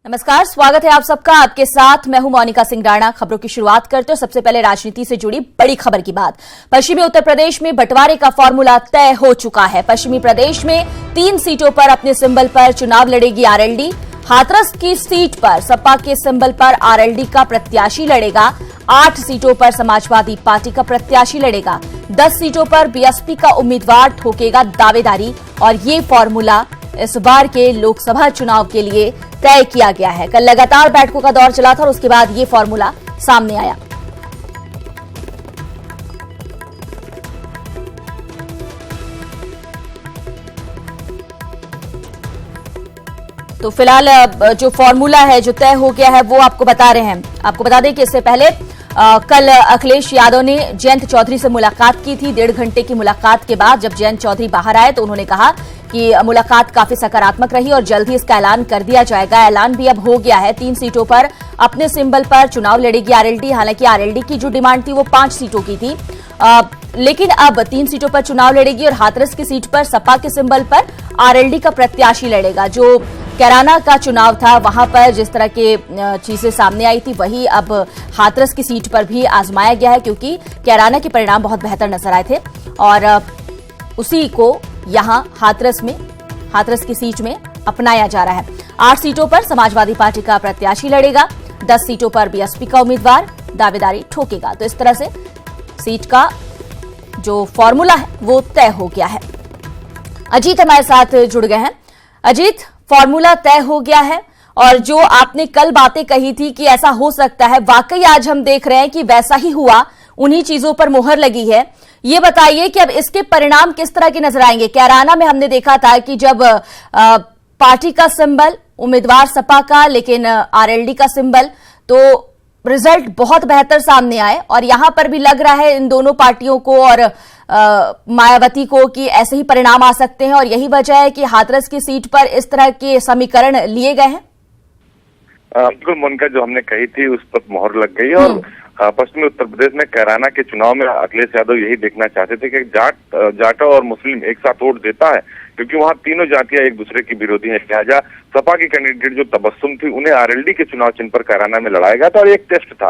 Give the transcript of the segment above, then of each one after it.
नमस्कार, स्वागत है आप सबका। आपके साथ मैं हूं मोनिका सिंह राणा। खबरों की शुरुआत करते हैं सबसे पहले राजनीति से जुड़ी बड़ी खबर की बात। पश्चिमी उत्तर प्रदेश में बंटवारे का फॉर्मूला तय हो चुका है। पश्चिमी प्रदेश में 3 सीटों पर अपने सिंबल पर चुनाव लड़ेगी आरएलडी। हाथरस की सीट पर सपा के सिंबल पर आरएलडी का प्रत्याशी लड़ेगा। 8 सीटों पर समाजवादी पार्टी का प्रत्याशी लड़ेगा। 10 सीटों पर बीएसपी का उम्मीदवार ठोकेगा दावेदारी। और ये फॉर्मूला इस बार के लोकसभा चुनाव के लिए तय किया गया है। कल लगातार बैठकों का दौर चला था और उसके बाद ये फॉर्मूला सामने आया। तो फिलहाल जो फॉर्मूला है जो तय हो गया है वो आपको बता रहे हैं। आपको बता दें कि इससे पहले कल अखिलेश यादव ने जयंत चौधरी से मुलाकात की थी। 1.5 घंटे की मुलाकात के बाद जब जयंत चौधरी बाहर आए तो उन्होंने कहा कि मुलाकात काफी सकारात्मक रही और जल्द ही इसका ऐलान कर दिया जाएगा। ऐलान भी अब हो गया है। 3 सीटों पर अपने सिंबल पर चुनाव लड़ेगी आरएलडी। हालांकि आरएलडी की जो डिमांड थी वो 5 सीटों की थी, लेकिन अब 3 सीटों पर चुनाव लड़ेगी और हाथरस की सीट पर सपा के सिंबल पर आरएलडी का प्रत्याशी लड़ेगा। जो कैराना का चुनाव था वहां पर जिस तरह के चीजें सामने आई थी वही अब हाथरस की सीट पर भी आजमाया गया है, क्योंकि कैराना के परिणाम बहुत बेहतर नजर आए थे और उसी को यहां हाथरस की सीट में अपनाया जा रहा है। 8 सीटों पर समाजवादी पार्टी का प्रत्याशी लड़ेगा। 10 सीटों पर बीएसपी का उम्मीदवार दावेदारी ठोकेगा। तो इस तरह से सीट का जो फॉर्मूला है वो तय हो गया है। अजीत हमारे साथ जुड़ गए हैं। अजीत, फॉर्मूला तय हो गया है और जो आपने कल बातें कही थी कि ऐसा हो सकता है, वाकई आज हम देख रहे हैं कि वैसा ही हुआ। उन्हीं चीजों पर मुहर लगी है। ये बताइए कि अब इसके परिणाम किस तरह के नजर आएंगे। कैराना में हमने देखा था कि जब पार्टी का सिंबल उम्मीदवार सपा का लेकिन आरएलडी का सिंबल, तो रिजल्ट बहुत बेहतर सामने आए और यहां पर भी लग रहा है इन दोनों पार्टियों को और मायावती को कि ऐसे ही परिणाम आ सकते हैं और यही वजह है कि हाथरस की सीट पर इस तरह के समीकरण लिए गए हैं। बिल्कुल मोनिका, जो हमने कही थी उस पर मोहर लग गई और पश्चिमी उत्तर प्रदेश में कैराना के चुनाव में अखिलेश यादव यही देखना चाहते थे कि जाट और मुस्लिम एक साथ वोट देता है, क्योंकि वहाँ तीनों जातियां एक दूसरे की विरोधी हैं। लिहाजा सपा की कैंडिडेट जो तबस्सुम थी उन्हें आरएलडी के चुनाव चिन्ह पर कैराना में लड़ाया गया था और एक टेस्ट था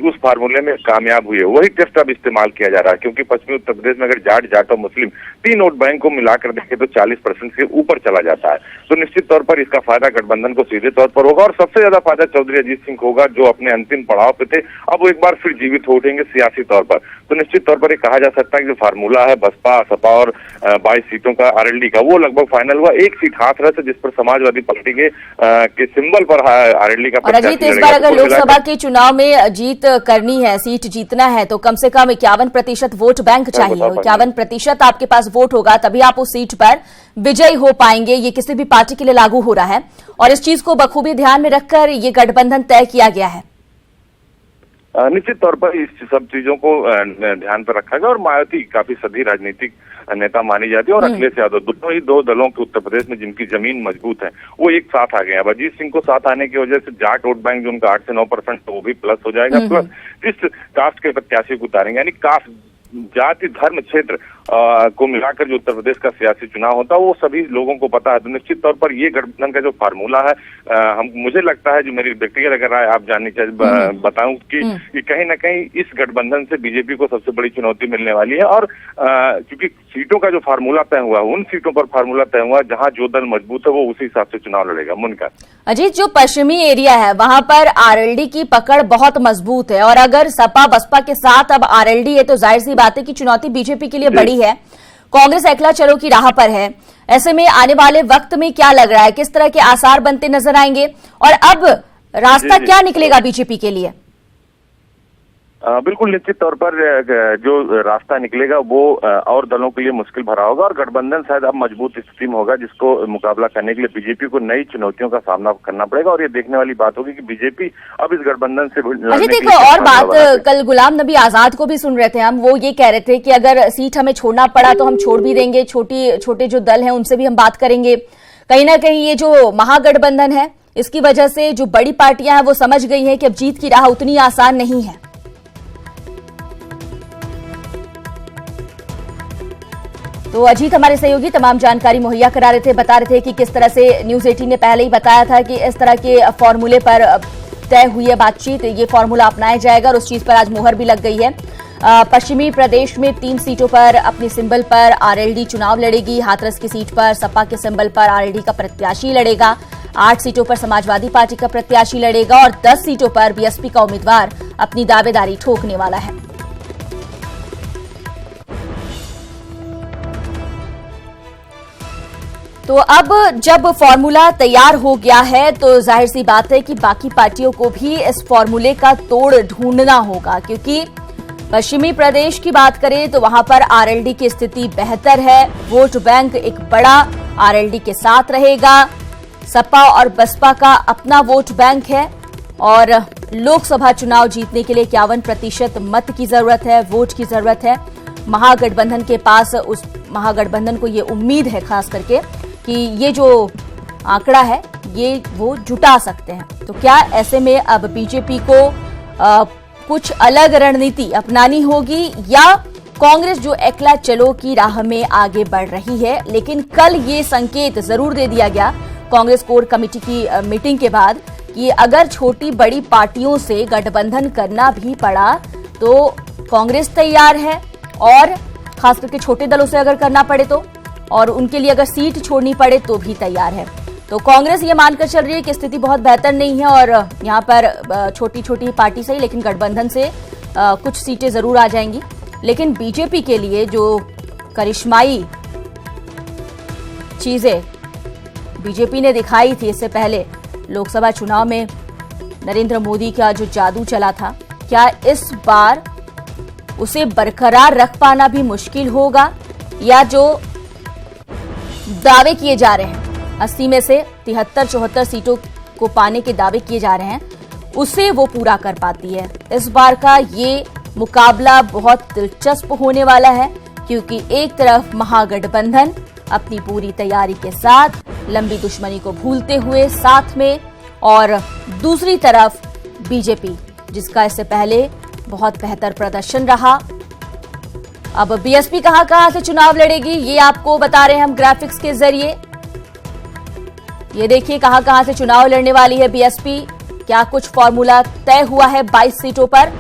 उस फार्मूले में कामयाब हुए। वही टेस्ट अब इस्तेमाल किया जा रहा है, क्योंकि पश्चिमी उत्तर प्रदेश में अगर जाट और मुस्लिम 3 वोट बैंक को मिलाकर देखें तो 40% से ऊपर चला जाता है। तो निश्चित तौर पर इसका फायदा गठबंधन को सीधे तौर पर होगा और सबसे ज्यादा फायदा चौधरी अजीत सिंह को होगा, जो अपने अंतिम पड़ाव पे थे, अब वो एक बार फिर जीवित हो उठेंगे सियासी तौर पर। तो निश्चित तौर पर ये कहा जा सकता है कि जो फार्मूला है बसपा सपा और 22 सीटों का आरएलडी का, वो लगभग फाइनल हुआ। एक सीट हाथरस है जिस पर समाजवादी पार्टी के सिंबल पर आरएलडी का और अजीत, इस बार अगर लोकसभा के चुनाव में जीत करनी है, सीट जीतना है, तो कम से कम 51% वोट बैंक चाहिए। 51% आपके पास वोट होगा तभी आप उस सीट पर विजयी हो पाएंगे। ये किसी भी पार्टी के लिए लागू हो रहा है और इस चीज को बखूबी ध्यान में रखकर ये गठबंधन तय किया गया है। निश्चित तौर पर इस सब चीजों को ध्यान पर रखा गया और मायावती काफी सदी राजनीतिक नेता मानी जाती है और अखिलेश यादव, दोनों ही 2 दलों के उत्तर प्रदेश में जिनकी जमीन मजबूत है वो एक साथ आ गए। अब अजीत सिंह को साथ आने की वजह से जाट वोट बैंक जो उनका 8 से 9% तो वो भी प्लस हो जाएगा, प्लस इस कास्ट के प्रत्याशी को उतारेंगे। यानी कास्ट, जाति, धर्म, क्षेत्र को मिलाकर जो उत्तर प्रदेश का सियासी चुनाव होता है वो सभी लोगों को पता है। तो निश्चित तौर पर ये गठबंधन का जो फार्मूला है, मुझे लगता है, जो मेरी व्यक्तिगत अगर राय आप जाननी चाहिए बताऊं कि कहीं ना कहीं इस गठबंधन से बीजेपी को सबसे बड़ी चुनौती मिलने वाली है। और क्योंकि सीटों का जो फार्मूला तय हुआ, उन सीटों पर फार्मूला तय हुआ जहां जो दल मजबूत है वो उसी हिसाब से चुनाव लड़ेगा। मुनका अजीत, जो पश्चिमी एरिया है वहां पर आरएलडी की पकड़ बहुत मजबूत है और अगर सपा बसपा के साथ अब आरएलडी है तो जाहिर सी बात है कि चुनौती बीजेपी के लिए बड़ी है। कांग्रेस अकेला चलो की राह पर है। ऐसे में आने वाले वक्त में क्या लग रहा है, किस तरह के आसार बनते नजर आएंगे और अब रास्ता क्या निकलेगा बीजेपी के लिए? बिल्कुल, निश्चित तौर पर जो रास्ता निकलेगा वो और दलों के लिए मुश्किल भरा होगा और गठबंधन शायद अब मजबूत स्थिति में होगा, जिसको मुकाबला करने के लिए बीजेपी को नई चुनौतियों का सामना करना पड़ेगा। और ये देखने वाली बात होगी कि बीजेपी अब इस गठबंधन से देखो, और बात कल गुलाम नबी आजाद को भी सुन रहे थे हम, वो ये कह रहे थे कि अगर सीट हमें छोड़ना पड़ा तो हम छोड़ भी देंगे, छोटे जो दल हैं उनसे भी हम बात करेंगे। कहीं ना कहीं ये जो महागठबंधन है इसकी वजह से जो बड़ी पार्टियां हैं वो समझ गई हैं कि अब जीत की राह उतनी आसान नहीं है। तो अजीत हमारे सहयोगी तमाम जानकारी मुहैया करा रहे थे, बता रहे थे कि किस तरह से न्यूज 18 ने पहले ही बताया था कि इस तरह के फॉर्मूले पर तय हुई है बातचीत, ये फॉर्मूला अपनाया जाएगा और उस चीज पर आज मुहर भी लग गई है। पश्चिमी प्रदेश में 3 सीटों पर अपने सिंबल पर आरएलडी चुनाव लड़ेगी। हाथरस की सीट पर सपा के सिंबल पर आरएलडी का प्रत्याशी लड़ेगा। 8 सीटों पर समाजवादी पार्टी का प्रत्याशी लड़ेगा और 10 सीटों पर बीएसपी का उम्मीदवार अपनी दावेदारी ठोकने वाला है। तो अब जब फॉर्मूला तैयार हो गया है तो जाहिर सी बात है कि बाकी पार्टियों को भी इस फॉर्मूले का तोड़ ढूंढना होगा, क्योंकि पश्चिमी प्रदेश की बात करें तो वहां पर आरएलडी की स्थिति बेहतर है। वोट बैंक एक बड़ा आरएलडी के साथ रहेगा। सपा और बसपा का अपना वोट बैंक है और लोकसभा चुनाव जीतने के लिए 51% मत की जरूरत है, वोट की जरूरत है। महागठबंधन के पास, उस महागठबंधन को ये उम्मीद है खास करके कि ये जो आंकड़ा है ये वो जुटा सकते हैं। तो क्या ऐसे में अब बीजेपी को कुछ अलग रणनीति अपनानी होगी या कांग्रेस जो एकला चलो की राह में आगे बढ़ रही है? लेकिन कल ये संकेत जरूर दे दिया गया कांग्रेस कोर कमेटी की मीटिंग के बाद कि अगर छोटी बड़ी पार्टियों से गठबंधन करना भी पड़ा तो कांग्रेस तैयार है, और खास करके छोटे दलों से अगर करना पड़े तो, और उनके लिए अगर सीट छोड़नी पड़े तो भी तैयार है। तो कांग्रेस ये मानकर चल रही है कि स्थिति बहुत बेहतर नहीं है और यहाँ पर छोटी छोटी पार्टी सही लेकिन गठबंधन से कुछ सीटें जरूर आ जाएंगी। लेकिन बीजेपी के लिए जो करिश्माई चीजें बीजेपी ने दिखाई थी इससे पहले लोकसभा चुनाव में, नरेंद्र मोदी का जो जादू चला था, क्या इस बार उसे बरकरार रख पाना भी मुश्किल होगा, या जो दावे किए जा रहे हैं 80 में से 73-74 सीटों को पाने के दावे किए जा रहे हैं उसे वो पूरा कर पाती है? इस बार का ये मुकाबला बहुत दिलचस्प होने वाला है, क्योंकि एक तरफ महागठबंधन अपनी पूरी तैयारी के साथ, लंबी दुश्मनी को भूलते हुए साथ में, और दूसरी तरफ बीजेपी जिसका इससे पहले बहुत बेहतर प्रदर्शन रहा। अब बीएसपी कहां से चुनाव लड़ेगी ये आपको बता रहे हैं हम ग्राफिक्स के जरिए। ये देखिए कहां से चुनाव लड़ने वाली है बीएसपी। क्या कुछ फॉर्मूला तय हुआ है 22 सीटों पर?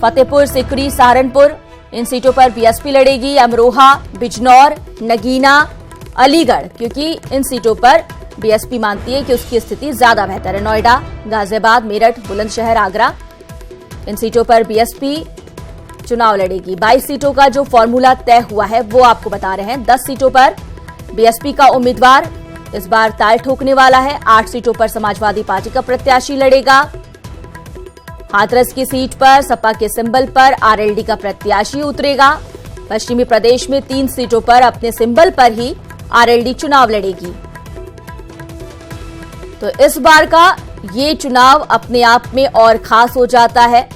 फतेहपुर, सिकरी, सहारनपुर, इन सीटों पर बीएसपी लड़ेगी। अमरोहा, बिजनौर, नगीना, अलीगढ़, क्योंकि इन सीटों पर बीएसपी मानती है कि उसकी स्थिति ज्यादा बेहतर है। नोएडा, गाजियाबाद, मेरठ, बुलंदशहर, आगरा, इन सीटों पर बीएसपी चुनाव लड़ेगी। 22 सीटों का जो फॉर्मूला तय हुआ है वो आपको बता रहे हैं। 10 सीटों पर बीएसपी का उम्मीदवार इस बार ताल ठोकने वाला है। 8 सीटों पर समाजवादी पार्टी का प्रत्याशी लड़ेगा। हाथरस की सीट पर सपा के सिंबल पर आरएलडी का प्रत्याशी उतरेगा। पश्चिमी प्रदेश में 3 सीटों पर अपने सिंबल पर ही आरएलडी चुनाव लड़ेगी। तो इस बार का ये चुनाव अपने आप में और खास हो जाता है।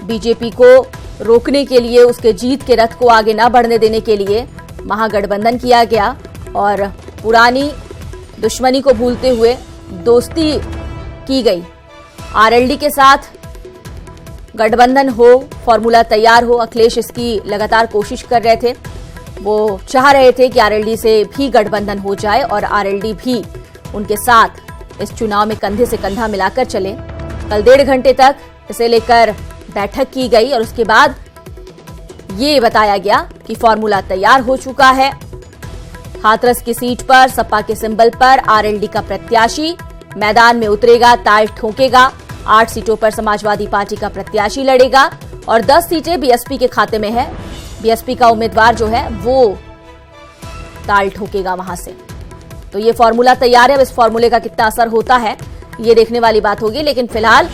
बीजेपी को रोकने के लिए, उसके जीत के रथ को आगे न बढ़ने देने के लिए महागठबंधन किया गया और पुरानी दुश्मनी को भूलते हुए दोस्ती की गई। आरएलडी के साथ गठबंधन हो, फॉर्मूला तैयार हो। अखिलेश इसकी लगातार कोशिश कर रहे थे, वो चाह रहे थे कि आरएलडी से भी गठबंधन हो जाए और आरएलडी भी उनके साथ इस चुनाव में कंधे से कंधा मिलाकर चले। कल 1.5 घंटे तक इसे लेकर बैठक की गई और उसके बाद ये बताया गया कि फॉर्मूला तैयार हो चुका है। हाथरस की सीट पर सपा के सिंबल पर आरएलडी का प्रत्याशी मैदान में उतरेगा, ताल ठोकेगा। 8 सीटों पर समाजवादी पार्टी का प्रत्याशी लड़ेगा और 10 सीटें बीएसपी के खाते में है। बीएसपी का उम्मीदवार जो है वो ताल ठोकेगा वहां से। तो ये फॉर्मूला तैयार है। अब इस फॉर्मूले का कितना असर होता है ये देखने वाली बात होगी, लेकिन फिलहाल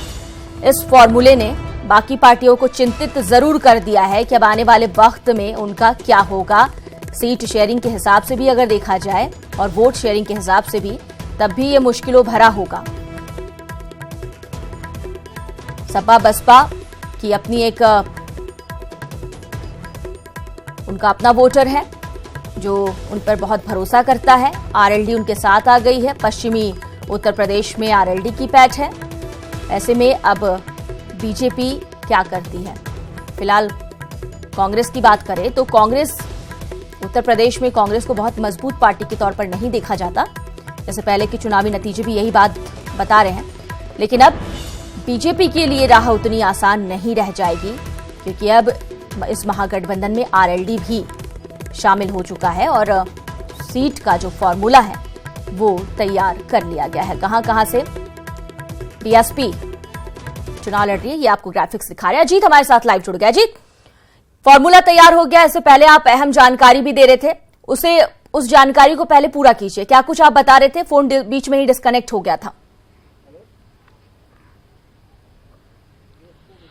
इस फॉर्मूले ने बाकी पार्टियों को चिंतित जरूर कर दिया है कि अब आने वाले वक्त में उनका क्या होगा। सीट शेयरिंग के हिसाब से भी अगर देखा जाए और वोट शेयरिंग के हिसाब से भी, तब भी ये मुश्किलों भरा होगा। सपा बसपा की अपनी एक उनका अपना वोटर है जो उन पर बहुत भरोसा करता है। आरएलडी उनके साथ आ गई है। पश्चिमी उत्तर प्रदेश में आरएलडी की पैठ है। ऐसे में अब बीजेपी क्या करती है? फिलहाल कांग्रेस की बात करें तो कांग्रेस उत्तर प्रदेश में कांग्रेस को बहुत मजबूत पार्टी के तौर पर नहीं देखा जाता। इससे पहले के चुनावी नतीजे भी यही बात बता रहे हैं। लेकिन अब बीजेपी के लिए राह उतनी आसान नहीं रह जाएगी, क्योंकि अब इस महागठबंधन में आरएलडी भी शामिल हो चुका है और सीट का जो फॉर्मूला है वो तैयार कर लिया गया है। कहां से बीएसपी चुनाव लड़ रही है, ये आपको ग्राफिक्स दिखा रहे हैं। अजीत हमारे साथ लाइव जुड़ गया। अजीत, फॉर्मूला तैयार हो गया, इससे पहले आप अहम जानकारी भी दे रहे थे, उस जानकारी को पहले पूरा कीजिए। क्या कुछ आप बता रहे थे, फोन बीच में ही डिस्कनेक्ट हो गया था।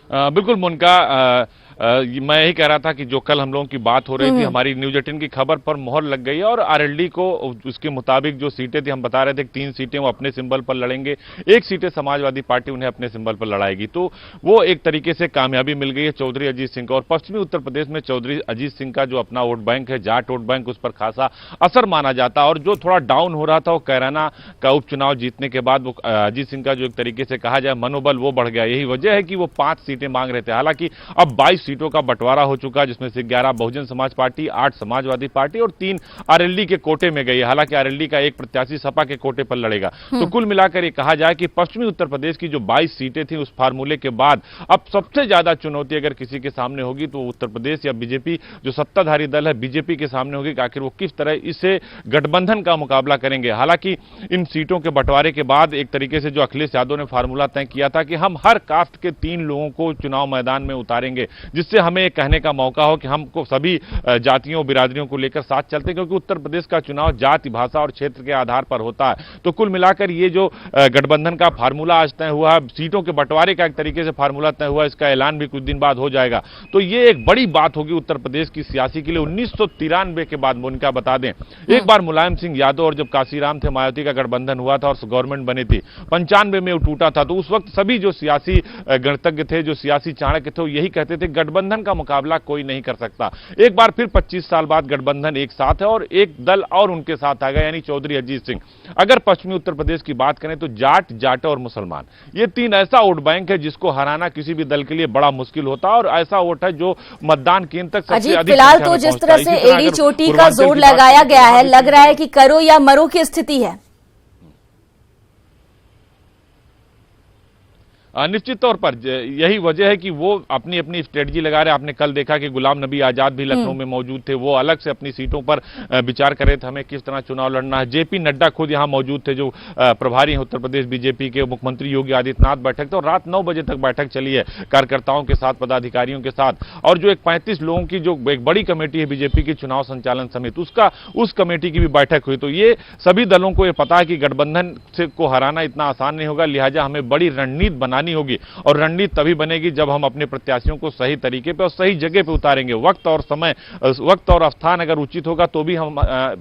बिल्कुल मोनिका, मैं यही कह रहा था कि जो कल हम लोगों की बात हो रही थी, हमारी न्यूज 18 की खबर पर मोहर लग गई है और आरएलडी को उसके मुताबिक जो सीटें थी, हम बता रहे थे कि 3 सीटें वो अपने सिंबल पर लड़ेंगे, 1 सीटें समाजवादी पार्टी उन्हें अपने सिंबल पर लड़ाएगी। तो वो एक तरीके से कामयाबी मिल गई है चौधरी अजीत सिंह को। और पश्चिमी उत्तर प्रदेश में चौधरी अजीत सिंह का जो अपना वोट बैंक है, जाट वोट बैंक, उस पर खासा असर माना जाता। और जो थोड़ा डाउन हो रहा था वो कैराना का उपचुनाव जीतने के बाद वो अजीत सिंह का जो एक तरीके से कहा जाए मनोबल वो बढ़ गया। यही वजह है कि वो 5 सीटें मांग रहे थे। हालांकि अब 22 सीटों का बंटवारा हो चुका, जिसमें से 11 बहुजन समाज पार्टी, 8 समाजवादी पार्टी और 3 आरएलडी के कोटे में गई है। हालांकि आरएलडी का एक प्रत्याशी सपा के कोटे पर लड़ेगा। तो कुल मिलाकर ये कहा जाए कि पश्चिमी उत्तर प्रदेश की जो 22 सीटें थी उस फार्मूले के बाद अब सबसे ज्यादा चुनौती अगर किसी के सामने होगी तो उत्तर प्रदेश या बीजेपी जो सत्ताधारी दल है बीजेपी के सामने होगी कि आखिर वो किस तरह इसे गठबंधन का मुकाबला करेंगे। हालांकि इन सीटों के बंटवारे के बाद एक तरीके से जो अखिलेश यादव ने फार्मूला तय किया था कि हम हर कास्ट के 3 लोगों को चुनाव मैदान में उतारेंगे, जिससे हमें कहने का मौका हो कि हमको सभी जातियों बिरादरियों को लेकर साथ चलते हैं, क्योंकि उत्तर प्रदेश का चुनाव जाति, भाषा और क्षेत्र के आधार पर होता है। तो कुल मिलाकर ये जो गठबंधन का फार्मूला आज तय हुआ, सीटों के बंटवारे का एक तरीके से फार्मूला तय हुआ, इसका ऐलान भी कुछ दिन बाद हो जाएगा। तो ये एक बड़ी बात होगी उत्तर प्रदेश की सियासी के लिए। 1993 के बाद मोनिका बता दें, एक बार मुलायम सिंह यादव और जब काशीराम थे मायावती का गठबंधन हुआ था और गवर्नमेंट बनी थी, 95 में वो टूटा था। तो उस वक्त सभी जो सियासी गणतज्ञ थे, जो सियासी चाणक्य थे, यही कहते थे गठबंधन का मुकाबला कोई नहीं कर सकता। एक बार फिर 25 साल बाद गठबंधन एक साथ है और एक दल और उनके साथ आ गया, यानी चौधरी अजीत सिंह। अगर पश्चिमी उत्तर प्रदेश की बात करें तो जाट, जाट और मुसलमान, ये 3 ऐसा वोट बैंक है जिसको हराना किसी भी दल के लिए बड़ा मुश्किल होता है और ऐसा वोट है जो मतदान केंद्र तक सबसे अधिक। फिलहाल तो जिस तरह से एड़ी चोटी का जोर लगाया गया है, लग रहा है कि करो या मरो की स्थिति है। निश्चित तौर पर यही वजह है कि वो अपनी अपनी स्ट्रेटजी लगा रहे हैं। आपने कल देखा कि गुलाम नबी आजाद भी लखनऊ में मौजूद थे, वो अलग से अपनी सीटों पर विचार कर रहे थे हमें किस तरह चुनाव लड़ना है। जेपी नड्डा खुद यहां मौजूद थे, जो प्रभारी हैं उत्तर प्रदेश बीजेपी के। मुख्यमंत्री योगी आदित्यनाथ बैठक थे और रात 9 बजे तक बैठक चली है कार्यकर्ताओं के साथ, पदाधिकारियों के साथ। और जो एक 35 लोगों की जो एक बड़ी कमेटी है बीजेपी की चुनाव संचालन समिति, उस कमेटी की भी बैठक हुई। तो ये सभी दलों को ये पता है कि गठबंधन को हराना इतना आसान नहीं होगा, लिहाजा हमें बड़ी रणनीति बनानी होगी। और रणनीति तभी बनेगी जब हम अपने प्रत्याशियों को सही तरीके पे और सही जगह पे उतारेंगे। वक्त और समय, वक्त और स्थान अगर उचित होगा तो भी हम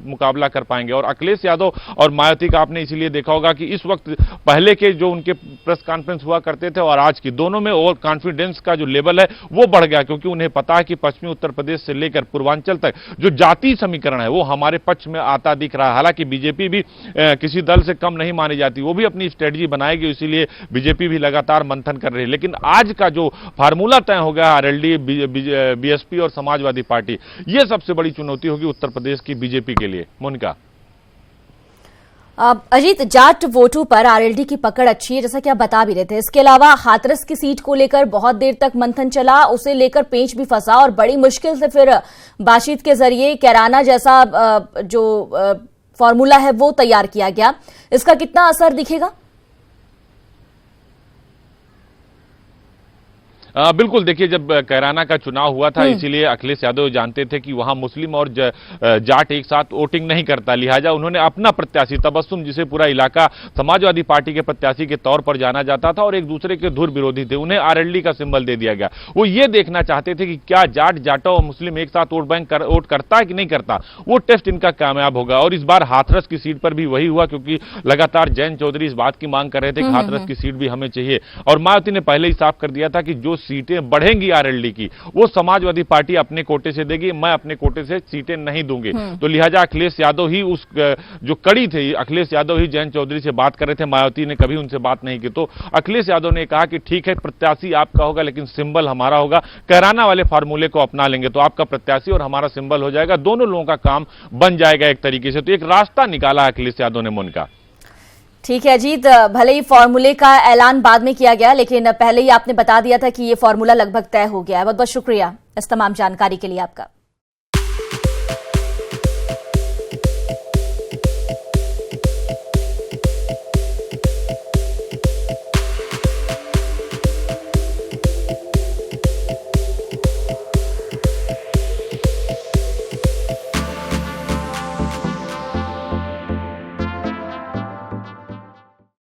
मुकाबला कर पाएंगे। और अखिलेश यादव और मायावती का आपने इसीलिए देखा होगा कि इस वक्त पहले के जो उनके प्रेस कॉन्फ्रेंस हुआ करते थे और आज की, दोनों में और कॉन्फिडेंस का जो लेवल है वो बढ़ गया, क्योंकि उन्हें पता है कि पश्चिमी उत्तर प्रदेश से लेकर पूर्वांचल तक जो जातीय समीकरण है वो हमारे पक्ष में आता दिख रहा है। हालांकि बीजेपी भी किसी दल से कम नहीं मानी जाती, वो भी अपनी स्ट्रेटजी बनाएगी, इसीलिए बीजेपी भी लगातार मंथन कर रही है। लेकिन आज का जो फार्मूला तय हो गया आरएलडी, बीएसपी और समाजवादी पार्टी, ये सबसे बड़ी चुनौती होगी उत्तर प्रदेश की बीजेपी के लिए। मोनिका, अजीत, जाट वोटों पर आरएलडी की पकड़ अच्छी है, जैसा कि आप बता भी रहे थे। इसके अलावा हाथरस की सीट को लेकर बहुत देर तक मंथन चला, उसे लेकर पेंच भी फंसा और बड़ी मुश्किल से फिर बातचीत के जरिए कैराना जैसा जो फॉर्मूला है वो तैयार किया गया। इसका कितना असर दिखेगा? बिल्कुल, देखिए जब कैराना का चुनाव हुआ था, इसीलिए अखिलेश यादव जानते थे कि वहां मुस्लिम और जाट एक साथ वोटिंग नहीं करता, लिहाजा उन्होंने अपना प्रत्याशी तबस्सुम, जिसे पूरा इलाका समाजवादी पार्टी के प्रत्याशी के तौर पर जाना जाता था और एक दूसरे के धुर विरोधी थे, उन्हें आरएलडी का सिंबल दे दिया गया। वो ये देखना चाहते थे कि क्या जाट, जाटो और मुस्लिम एक साथ वोट करता है कि नहीं करता। वो टेस्ट इनका कामयाब होगा। और इस बार हाथरस की सीट पर भी वही हुआ, क्योंकि लगातार जैन चौधरी इस बात की मांग कर रहे थे कि हाथरस की सीट भी हमें चाहिए। और मायावती ने पहले ही साफ कर दिया था कि जो सीटें बढ़ेंगी आरएलडी की, वो समाजवादी पार्टी अपने कोटे से देगी, मैं अपने कोटे से सीटें नहीं दूंगी। तो लिहाजा अखिलेश यादव ही उस जो कड़ी थे, अखिलेश यादव ही जयंत चौधरी से बात कर रहे थे, मायावती ने कभी उनसे बात नहीं की। तो अखिलेश यादव ने कहा कि ठीक है, प्रत्याशी आपका होगा लेकिन सिंबल हमारा होगा, कैराना वाले फार्मूले को अपना लेंगे तो आपका प्रत्याशी और हमारा सिंबल हो जाएगा, दोनों लोगों का काम बन जाएगा एक तरीके से। तो एक रास्ता निकाला अखिलेश यादव ने मुन का। ठीक है अजीत, भले ही फॉर्मूले का ऐलान बाद में किया गया लेकिन पहले ही आपने बता दिया था कि ये फॉर्मूला लगभग तय हो गया है। बहुत बहुत शुक्रिया इस तमाम जानकारी के लिए आपका।